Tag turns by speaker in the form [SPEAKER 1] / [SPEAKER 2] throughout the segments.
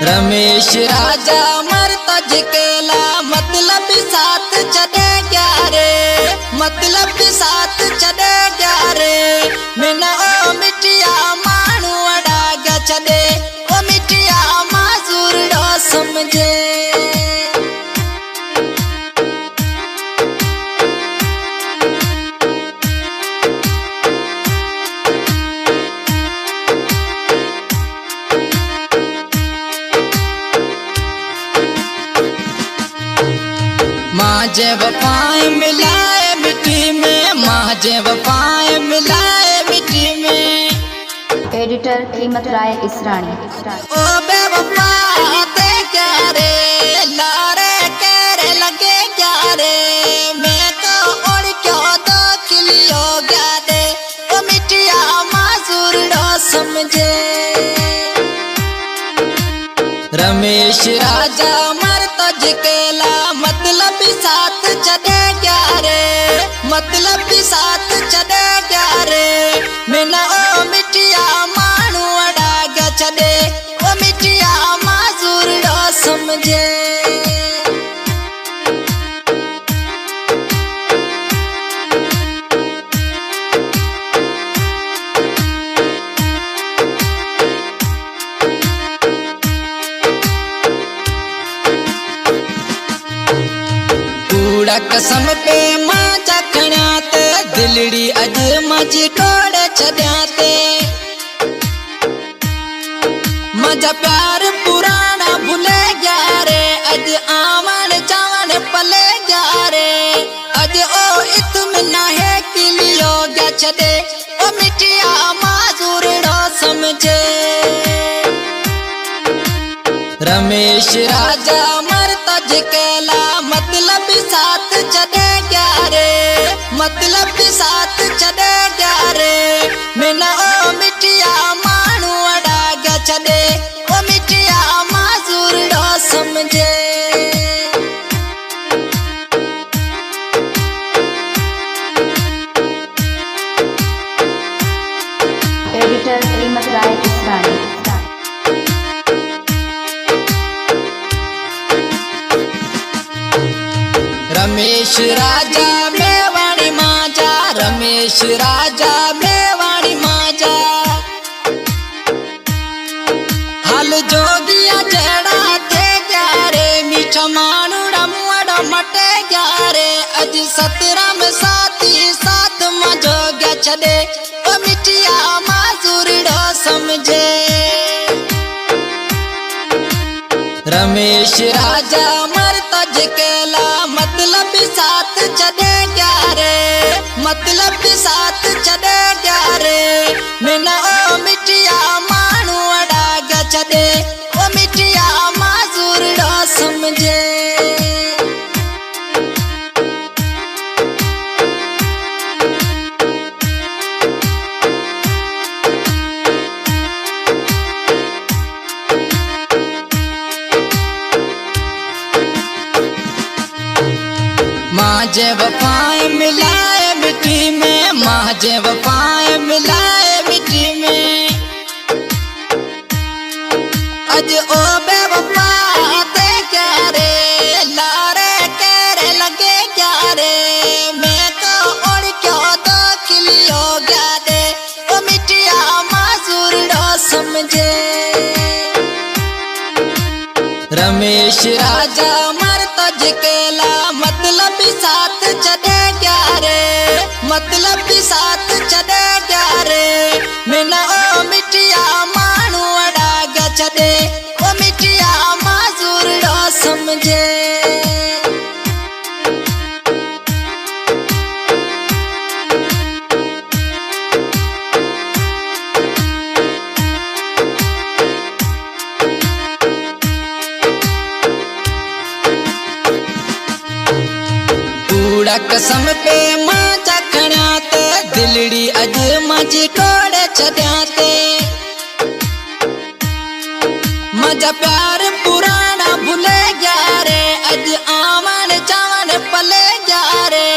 [SPEAKER 1] रमेश राजा मरता जिकेला मतलब साथ चढ़े गया रे, मतलब साथ चढ़े गया रे। मिना ओ मिटिया मानू अड़ा गया चढ़े, ओ मिटिया माजूर डो समझे। माजे वफाएं मिलाए मिट्टी में, माजे वफाएं मिलाए मिट्टी में।
[SPEAKER 2] एडिटर कीमत राय इसरानी।
[SPEAKER 1] ओ बेवफा ते क्या रे, लारे करे लगे क्या रे। मैं तो और क्यों दो किलियो गया दे, ओ मिटिया माजूर डो समझे। रमेश राजा मरता जिकेला मतलब साथ चढ़े गया रे, मतलब साथ चढ़े गया रे। मिना ओ मिटिया मानू अड़ा गया चढ़े, ओ मिटिया माजूर डो समझे। कूड़ा कसम पे मां चखण्याते, दिलड़ी अज मजी टोड़े छड्याते। मजा प्यार पुराना भूले गया रे, अज आवन जावन पले गया रे। अज ओ इत्मीना है किलियो गया छदे, ओ मिटिया माजूर डो समझे। रमेश राजा मरता जिकेला मतलब साथ चढ़े गया रे, मतलब साथ चढ़े गया रे। मिना ओ मिटिया मानू अड़ा गया चढ़े, ओ मिटिया माजूर डो समझे।
[SPEAKER 2] एडिटर कीमत राय इसरानी।
[SPEAKER 1] रमेश राजा मेवाड़ी माजा, रमेश राजा मेवाड़ी माजा। हाल जोगिया जेड़ा थे गया रे, मीठा मानूड़ा मुआड़ा मटे गया रे। अज 17 में साथी साथ मजो गया छदे, ओ मिटिया माजूर डो समझे। रमेश राजा मरता जिकेला मतलब साथ चढ़े गया रे, मतलब साथ चढ़े गया रे। मिना ओ मिटिया मानू अड़ा गया चढ़े, ओ मिटिया माजूर डो समझे। माजे वफाएं मिलाए मिट्टी में, माजे वफाएं मिलाए मिट्टी में। अज ओ बेवफा ते क्या रे, लारे करे लगे क्या रे। मैं तो और क्यों दो किलियो गया दे, ओ मिटिया माजूर डो समझे। रमेश राजा मरता जिकेला मतलब साथ चढ़े गया रे, मतलब साथ चढ़े गया रे। मिना ओ मिटिया मानू अड़ा गया चढ़े, ओ मिटिया माजूर डो समझे। कूड़ा कसम पे मां चखण्याते, दिलड़ी अज मजी टोड़े छड्याते। मजा प्यार पुराना भूले गया रे, अज आवन जावन पले गया रे।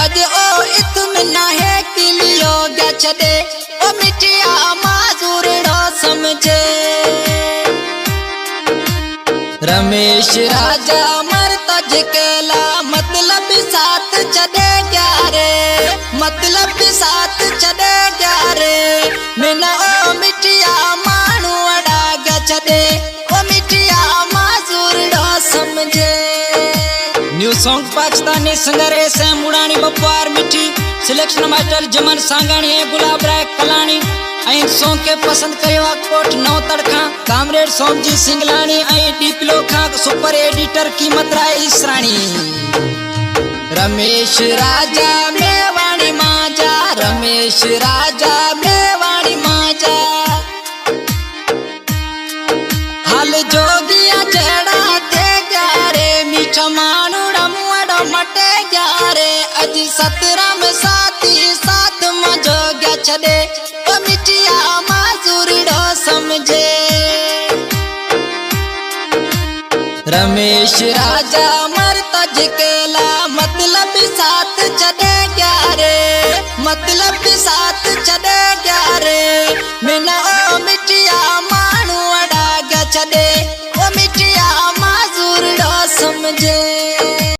[SPEAKER 1] अज ओ इत्मीना है किलियो गया छदे, ओ मिटिया माजूर डो समझे। रमेश राजा मरता जिकेला मतलब साथ चढ़े गया रे, मतलब साथ चढ़े गया रे। मिना ओ मिठिया मानू अड़ा गया चढ़े, ओ मिठिया माजूर डो समझे। न्यू सॉन्ग पाकिस्तानी सिंगर ऐसे मुड़ानी बप्पार मिठी, सिलेक्शन मास्टर जमन सांगानी है गुलाब राय कलानी। ऐं सॉन्ग के पसंद कयो कोट नौ तड़खा कामरेड सोमजी सिंगलानी। ऐं डीपलो खां सुपर एडिटर कीमत राय इसरानी। रमेश राजा मेवाणी माजा, रमेश राजा मेवाणी माजा। हाल जोगिया जेड़ा थे गया रे, मीठा मानुड़ा मुआड़ा मटे गया रे। अज 17 में साथी साथ मजो गया छड़े, ओ मिठिया माजूरीडो समझे। रमेश राजा मरता जिकेला मतलब साथ